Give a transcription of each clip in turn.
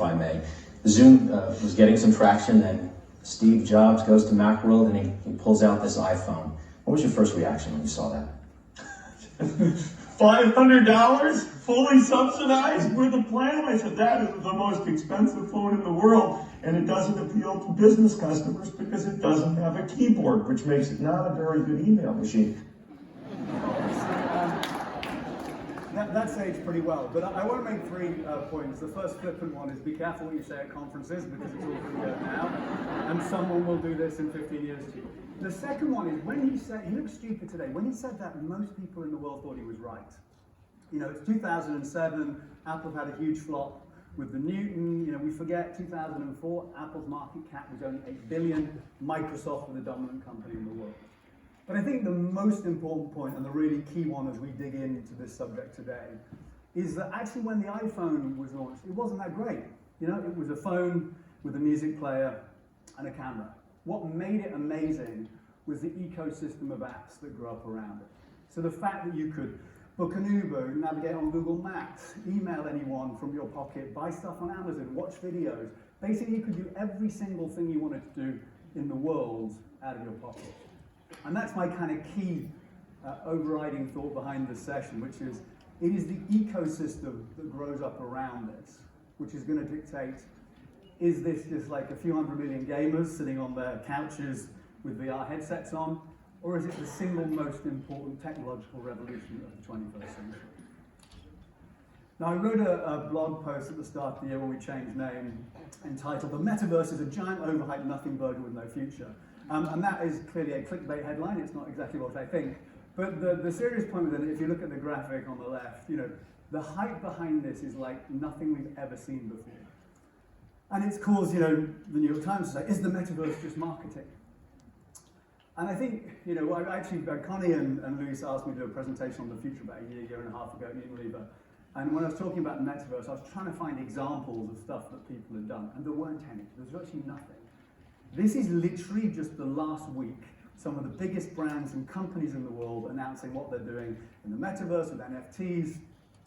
I may. Zoom was getting some traction, then Steve Jobs goes to Macworld and he pulls out this iPhone. What was your first reaction when you saw that? $500 fully subsidized with a plan? I said, that is the most expensive phone in the world, and it doesn't appeal to business customers because it doesn't have a keyboard, which makes it not a very good email machine. That's aged pretty well, but I want to make 3 points. The first flippant one is be careful what you say at conferences because it's all video now, and someone will do this in 15 years to you. The second one is when he said, he looks stupid today, when he said that most people in the world thought he was right. You know, it's 2007, Apple had a huge flop with the Newton, you know, we forget 2004, Apple's market cap was only 8 billion, Microsoft was the dominant company in the world. But I think the most important point, and the really key one as we dig into this subject today, is that actually when the iPhone was launched, it wasn't that great. You know, it was a phone with a music player and a camera. What made it amazing was the ecosystem of apps that grew up around it. So the fact that you could book an Uber, navigate on Google Maps, email anyone from your pocket, buy stuff on Amazon, watch videos. Basically, you could do every single thing you wanted to do in the world out of your pocket. And that's my kind of key overriding thought behind this session, which is it is the ecosystem that grows up around this, which is going to dictate, is this just like a few 100 million gamers sitting on their couches with VR headsets on, or is it the single most important technological revolution of the 21st century? Now, I wrote a blog post at the start of the year when we changed name, entitled "The Metaverse is a giant overhyped nothing burger with no future." And that is clearly a clickbait headline. It's not exactly what I think. But the serious point with it, if you look at the graphic on the left, you know, the hype behind this is like nothing we've ever seen before. And it's caused, you know, the New York Times to say, is the metaverse just marketing? And I think, you know, I actually, Connie and Luis asked me to do a presentation on the future about a year and a half ago at Unilever. And when I was talking about the metaverse, I was trying to find examples of stuff that people had done. And there weren't any. There was actually nothing. This is literally just the last week, some of the biggest brands and companies in the world announcing what they're doing in the metaverse with NFTs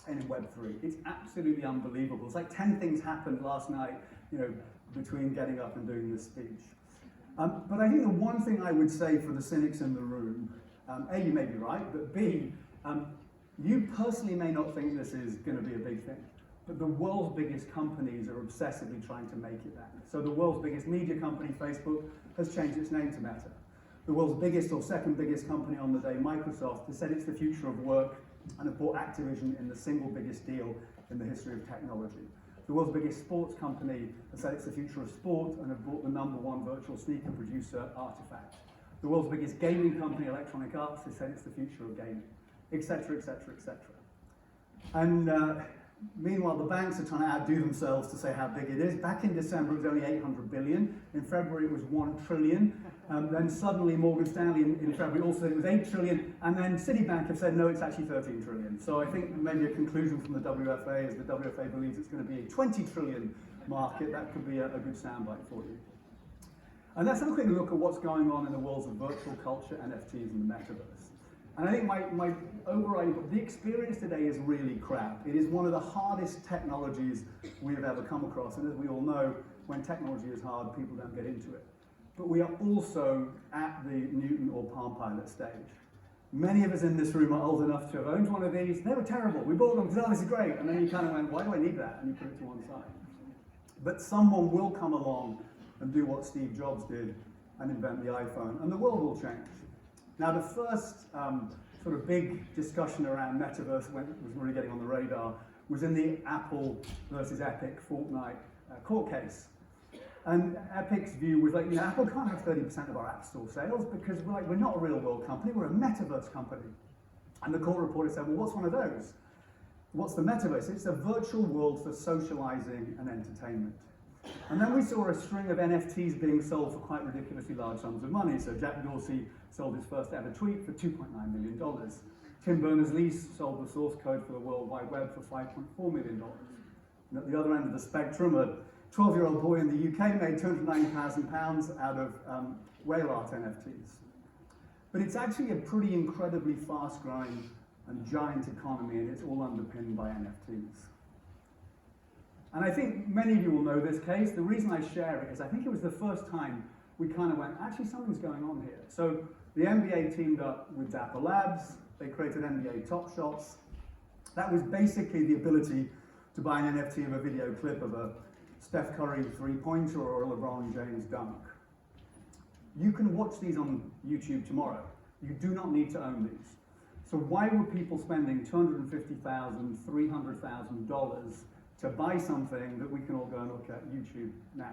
and in Web3. It's absolutely unbelievable. It's like 10 things happened last night, you know, between getting up and doing this speech. But I think the one thing I would say for the cynics in the room, A, you may be right, but B, you personally may not think this is going to be a big thing. But the world's biggest companies are obsessively trying to make it that. So the world's biggest media company, Facebook, has changed its name to Meta. The world's biggest or second biggest company on the day, Microsoft, has said it's the future of work and have bought Activision in the single biggest deal in the history of technology. The world's biggest sports company has said it's the future of sport and have bought the #1 virtual sneaker producer, Artifact. The world's biggest gaming company, Electronic Arts, has said it's the future of gaming, etc., etc., etc. And meanwhile, the banks are trying to outdo themselves to say how big it is. Back in December, it was only 800 billion. In February, it was 1 trillion. Then suddenly, Morgan Stanley in February also said it was 8 trillion. And then Citibank have said, no, it's actually 13 trillion. So I think maybe a conclusion from the WFA is the WFA believes it's going to be a 20 trillion market. That could be a good soundbite for you. And let's have a quick look at what's going on in the worlds of virtual culture, NFTs, and the metaverse. And I think my overriding, the experience today is really crap. It is one of the hardest technologies we have ever come across. And as we all know, when technology is hard, people don't get into it. But we are also at the Newton or Palm Pilot stage. Many of us in this room are old enough to have owned one of these. They were terrible. We bought them because, oh, this is great. And then you kind of went, why do I need that? And you put it to one side. But someone will come along and do what Steve Jobs did and invent the iPhone, and the world will change. Now, the first sort of big discussion around Metaverse when it was really getting on the radar was in the Apple versus Epic Fortnite court case. And Epic's view was like, you know, Apple can't have 30% of our App Store sales because we're not a real world company, we're a Metaverse company. And the court reporter said, well, what's one of those? What's the Metaverse? It's a virtual world for socializing and entertainment. And then we saw a string of NFTs being sold for quite ridiculously large sums of money. So Jack Dorsey sold his first ever tweet for $2.9 million. Tim Berners-Lee sold the source code for the World Wide Web for $5.4 million. And at the other end of the spectrum, a 12-year-old boy in the UK made £290,000 out of whale art NFTs. But it's actually a pretty incredibly fast-growing and giant economy, and it's all underpinned by NFTs. And I think many of you will know this case. The reason I share it is I think it was the first time we kind of went, actually something's going on here. So the NBA teamed up with Dapper Labs. They created NBA Top Shots. That was basically the ability to buy an NFT of a video clip of a Steph Curry three-pointer or a LeBron James dunk. You can watch these on YouTube tomorrow. You do not need to own these. So why were people spending $250,000, $300,000 to buy something that we can all go and look at YouTube now?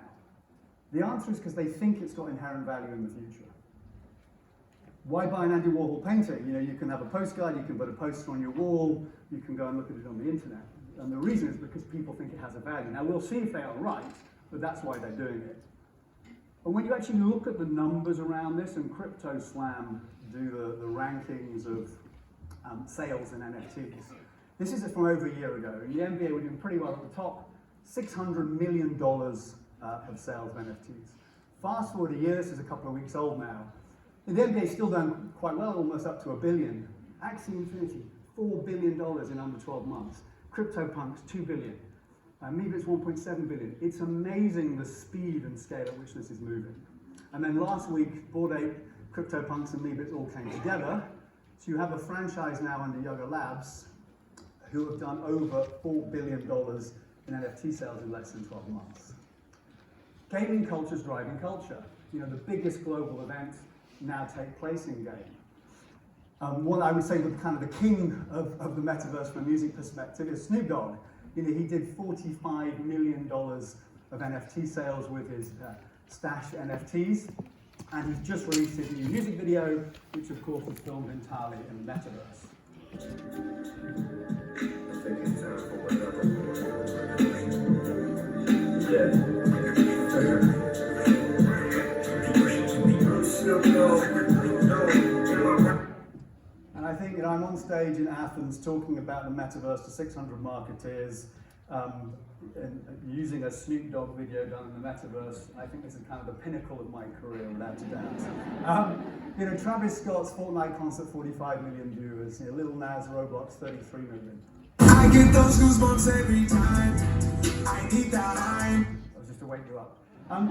The answer is because they think it's got inherent value in the future. Why buy an Andy Warhol painting? You know, you can have a postcard, you can put a poster on your wall, you can go and look at it on the internet. And the reason is because people think it has a value. Now we'll see if they are right, but that's why they're doing it. And when you actually look at the numbers around this, and Crypto Slam do the rankings of sales in NFTs, this is from over a year ago. And the NBA were doing pretty well at the top, $600 million of sales of NFTs. Fast forward a year, this is a couple of weeks old now. The NBA is still done quite well, almost up to $1 billion. Axie Infinity, $4 billion in under 12 months. CryptoPunks, $2 billion. METAVERSE, $1.7 billion. It's amazing the speed and scale at which this is moving. And then last week, Bored Ape, CryptoPunks, and METAVERSE all came together. So you have a franchise now under Yuga Labs who have done over $4 billion in NFT sales in less than 12 months. Gaming culture is driving culture. You know, the biggest global events now take place in game. What I would say the kind of the king of the metaverse from a music perspective is Snoop Dogg. You know, he did $45 million of NFT sales with his Stash NFTs, and he's just released his new music video, which of course was filmed entirely in the metaverse. And I think, you know, I'm on stage in Athens talking about the metaverse to 600 marketeers, and using a Snoop Dogg video done in the metaverse. I think this is kind of the pinnacle of my career, without a doubt. You know, Travis Scott's Fortnite concert, 45 million viewers. You know, Lil Nas Roblox, 33 million. I get those goosebumps every time. I need that time. That was just to wake you up. And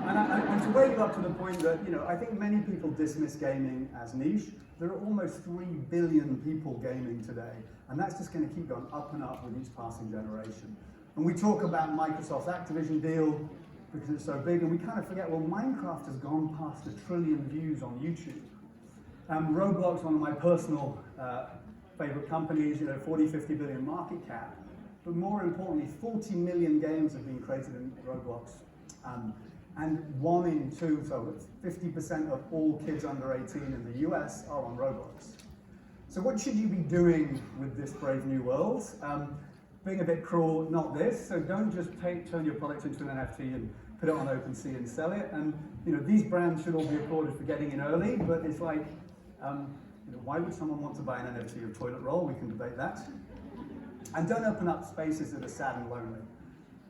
to wake you up to the point that, you know, I think many people dismiss gaming as niche. There are almost 3 billion people gaming today, and that's just going to keep going up and up with each passing generation. And we talk about Microsoft's Activision deal because it's so big, and we kind of forget, well, Minecraft has gone past 1 trillion views on YouTube. Roblox, one of my personal favorite companies, you know, 40, 50 billion market cap. But more importantly, 40 million games have been created in Roblox. And 1 in 2, so 50% of all kids under 18 in the US are on Roblox. So what should you be doing with this brave new world? Being a bit cruel, not this. So don't just turn your product into an NFT and put it on OpenSea and sell it. And you know, these brands should all be applauded for getting in early, but it's like, you know, why would someone want to buy an NFT of toilet roll? We can debate that. And don't open up spaces that are sad and lonely.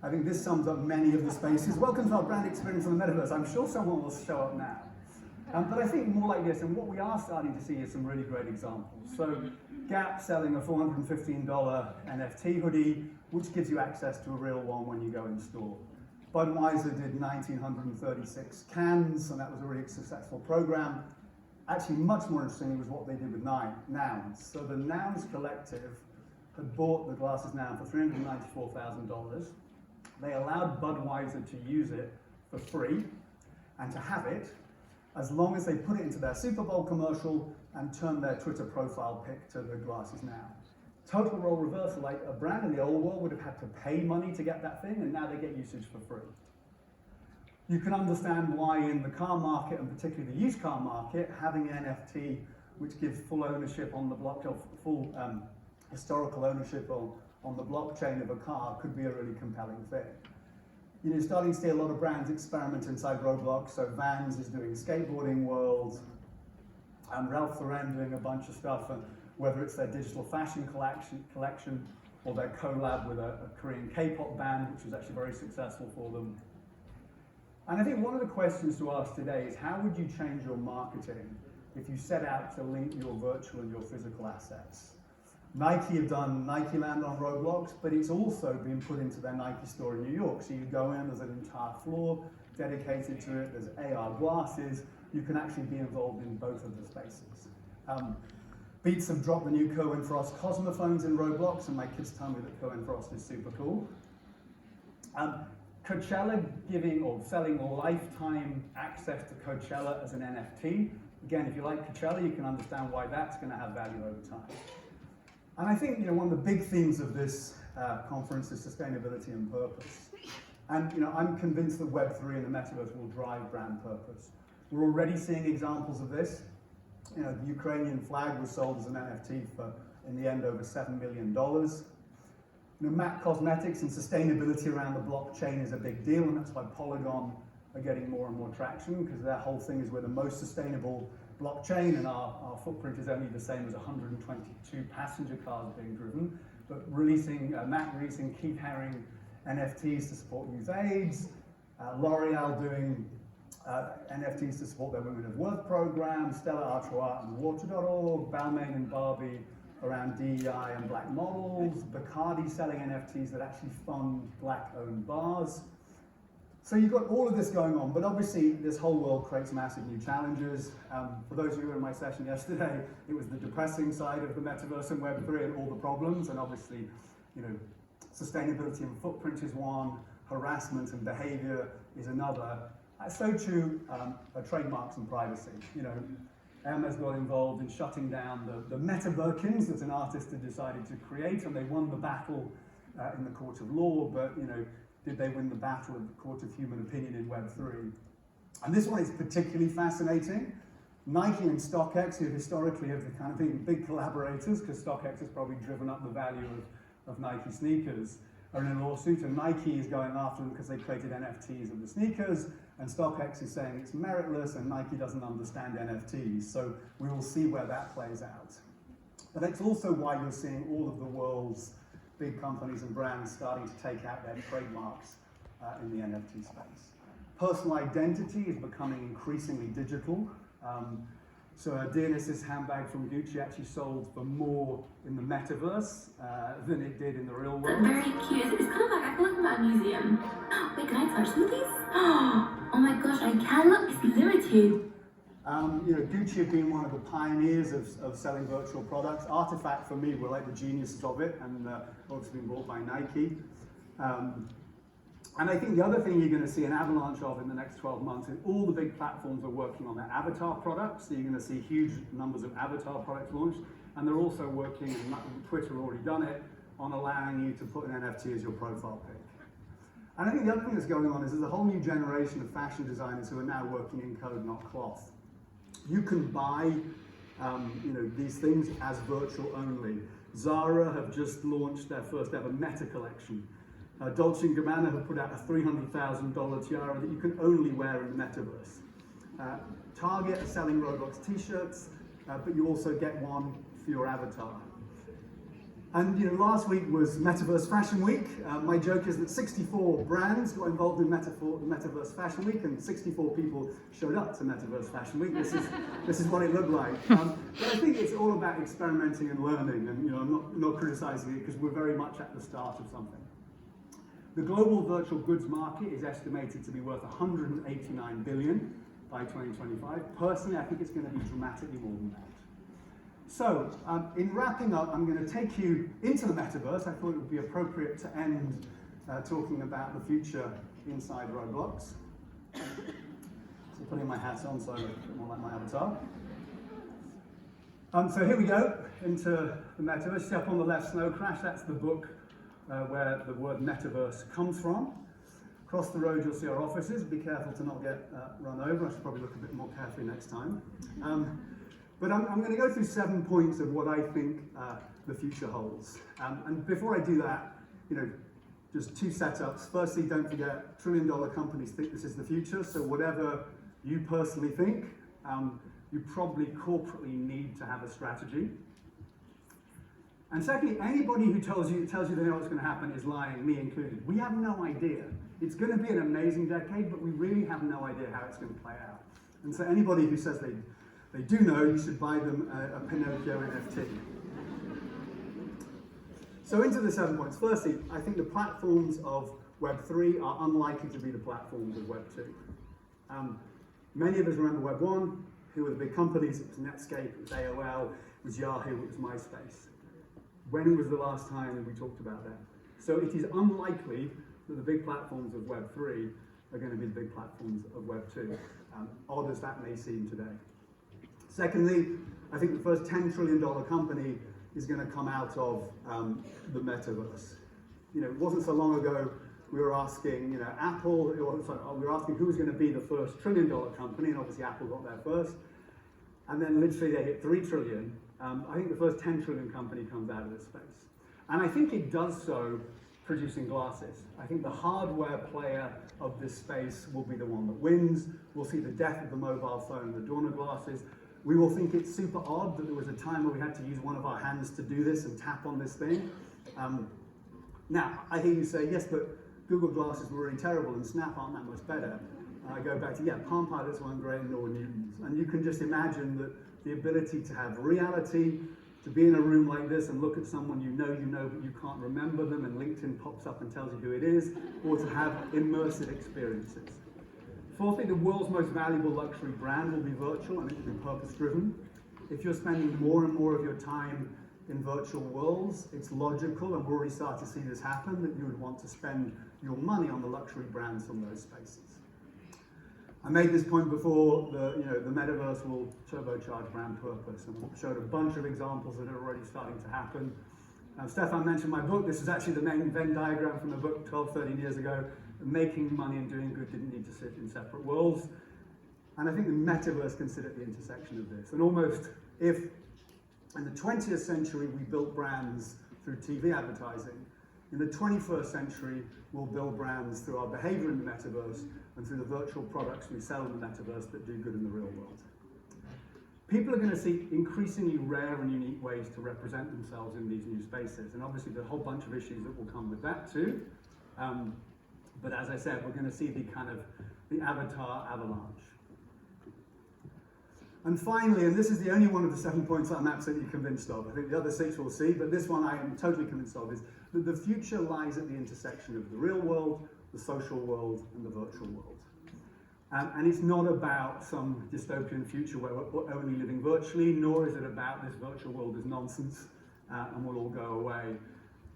I think this sums up many of the spaces. Welcome to our brand experience on the metaverse. I'm sure someone will show up now. But I think more like this, and what we are starting to see is some really great examples. So Gap selling a $415 NFT hoodie, which gives you access to a real one when you go in store. Budweiser did 1,936 cans, and that was a really successful program. Actually, much more interesting was what they did with Nouns. So the Nouns Collective had bought the glasses now for $394,000. They allowed Budweiser to use it for free and to have it as long as they put it into their Super Bowl commercial and turned their Twitter profile pic to the glasses now. Total role reversal, like a brand in the old world would have had to pay money to get that thing, and now they get usage for free. You can understand why in the car market, and particularly the used car market, having an NFT which gives full ownership on the blockchain, full historical ownership on the blockchain of a car could be a really compelling thing. You know, starting to see a lot of brands experiment inside Roblox. So Vans is doing skateboarding world, and Ralph Lauren doing a bunch of stuff, and whether it's their digital fashion collection or their collab with a Korean K-pop band, which was actually very successful for them. And I think one of the questions to ask today is, how would you change your marketing if you set out to link your virtual and your physical assets? Nike have done Nike Land on Roblox, but it's also been put into their Nike store in New York. So you go in, there's an entire floor dedicated to it, there's AR glasses, you can actually be involved in both of the spaces. Beats have dropped the new Kerwin Frost Cosmophones in Roblox, and my kids tell me that Kerwin Frost is super cool. Coachella giving or selling lifetime access to Coachella as an NFT. Again, if you like Coachella, you can understand why that's going to have value over time. And I think one of the big themes of this conference is sustainability and purpose. And I'm convinced that Web3 and the Metaverse will drive brand purpose. We're already seeing examples of this. The Ukrainian flag was sold as an NFT for, in the end, over $7 million. MAC Cosmetics and sustainability around the blockchain is a big deal, and that's why Polygon are getting more and more traction, because their whole thing is we're the most sustainable blockchain, and our footprint is only the same as 122 passenger cars being driven. But MAC releasing Keith Haring NFTs to support youth AIDS, L'Oreal doing NFTs to support their Women of Worth program, Stella Artois and Water.org, Balmain and Barbie around DEI and black models, Bacardi selling NFTs that actually fund black-owned bars. So you've got all of this going on, but obviously this whole world creates massive new challenges. For those of you who were in my session yesterday, it was the depressing side of the Metaverse and Web3 and all the problems, and obviously, sustainability and footprint is one, harassment and behavior is another. So too are trademarks and privacy. Emma's got involved in shutting down the Metaverkins that an artist had decided to create, and they won the battle in the court of law, but did they win the battle of the court of human opinion in Web3? And this one is particularly fascinating. Nike and StockX, who historically have kind of been big collaborators, because StockX has probably driven up the value of Nike sneakers, are in a lawsuit, and Nike is going after them because they created NFTs of the sneakers, and StockX is saying it's meritless, and Nike doesn't understand NFTs. So we will see where that plays out. But it's also why you're seeing all of the world's big companies and brands starting to take out their trademarks in the NFT space. Personal identity is becoming increasingly digital. So Dearness's handbag from Gucci actually sold for more in the Metaverse than it did in the real world. Very cute. It's kind of like, I feel like I'm at a museum. Wait, can I touch some of these? Oh my gosh, I can. Look, it's limited. Gucci have been one of the pioneers of selling virtual products. Artifact, for me, were like the geniuses of it, and obviously been bought by Nike. And I think the other thing you're going to see an avalanche of in the next 12 months is all the big platforms are working on their avatar products. So you're going to see huge numbers of avatar products launched, and they're also working, and Twitter already done it, on allowing you to put an NFT as your profile pic. And I think the other thing that's going on is there's a whole new generation of fashion designers who are now working in code, not cloth. You can buy these things as virtual only. Zara have just launched their first ever Meta collection. Dolce & Gabbana have put out a $300,000 tiara that you can only wear in the Metaverse. Target are selling Roblox t-shirts, but you also get one for your avatar. And last week was Metaverse Fashion Week. My joke is that 64 brands got involved in Metaverse Fashion Week, and 64 people showed up to Metaverse Fashion Week. This is what it looked like. But I think it's all about experimenting and learning, and I'm not criticizing it because we're very much at the start of something. The global virtual goods market is estimated to be worth $189 billion by 2025. Personally, I think it's going to be dramatically more than that. So, in wrapping up, I'm going to take you into the Metaverse. I thought it would be appropriate to end talking about the future inside Roblox. So putting my hats on so I look more like my avatar. So here we go, into the Metaverse. See up on the left, Snow Crash, that's the book where the word Metaverse comes from. Across the road you'll see our offices. Be careful to not get run over. I should probably look a bit more carefully next time. But I'm going to go through 7 points of what I think the future holds. And before I do that, just 2 setups. Firstly, don't forget, trillion-dollar companies think this is the future, so whatever you personally think, you probably corporately need to have a strategy. And secondly, anybody who tells you they know what's going to happen is lying, me included. We have no idea. It's going to be an amazing decade, but we really have no idea how it's going to play out. And so anybody who says they do know, you should buy them a Pinocchio NFT. So into the 7 points. Firstly, I think the platforms of Web 3 are unlikely to be the platforms of Web 2. Many of us remember Web 1. Who were the big companies? It was Netscape, it was AOL, it was Yahoo, it was MySpace. When was the last time that we talked about that? So it is unlikely that the big platforms of Web 3 are going to be the big platforms of Web 2, odd as that may seem today. Secondly, I think the first $10 trillion company is going to come out of the metaverse. It wasn't so long ago we were asking, Apple, we were asking who was going to be the first $1 trillion company, and obviously Apple got there first. And then literally they hit 3 trillion. I think the first 10 trillion company comes out of this space. And I think it does so producing glasses. I think the hardware player of this space will be the one that wins. We'll see the death of the mobile phone, the dawn of glasses. We will think it's super odd that there was a time where we had to use one of our hands to do this and tap on this thing. Now, I hear you say, yes, but Google Glasses were really terrible and Snap aren't that much better. I go back to, Palm Pilots weren't great, nor Newtons. And you can just imagine that the ability to have reality, to be in a room like this and look at someone you know, but you can't remember them, and LinkedIn pops up and tells you who it is, or to have immersive experiences. Fourthly, the world's most valuable luxury brand will be virtual and it will be purpose-driven. If you're spending more and more of your time in virtual worlds, it's logical, and we're already starting to see this happen, that you would want to spend your money on the luxury brands from those spaces. I made this point before, the metaverse will turbocharge brand purpose, and I showed a bunch of examples that are already starting to happen. Stefan mentioned my book. This is actually the main Venn diagram from the book 12, 13 years ago. Making money and doing good didn't need to sit in separate worlds. And I think the metaverse can sit at the intersection of this. And almost if in the 20th century we built brands through TV advertising, in the 21st century we'll build brands through our behavior in the metaverse and through the virtual products we sell in the metaverse that do good in the real world. People are going to see increasingly rare and unique ways to represent themselves in these new spaces, and obviously there's a whole bunch of issues that will come with that too. But as I said, we're going to see the avatar avalanche. And finally, and this is the only one of the 7 points that I'm absolutely convinced of, I think the other 6 we'll see, but this one I am totally convinced of, is that the future lies at the intersection of the real world, the social world, and the virtual world. And it's not about some dystopian future where we're only living virtually, nor is it about this virtual world is nonsense and will all go away.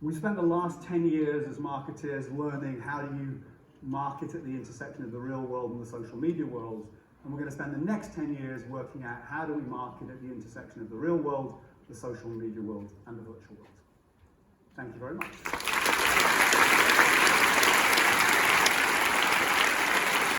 We spent the last 10 years as marketeers learning how do you market at the intersection of the real world and the social media world. And we're going to spend the next 10 years working out how do we market at the intersection of the real world, the social media world, and the virtual world. Thank you very much.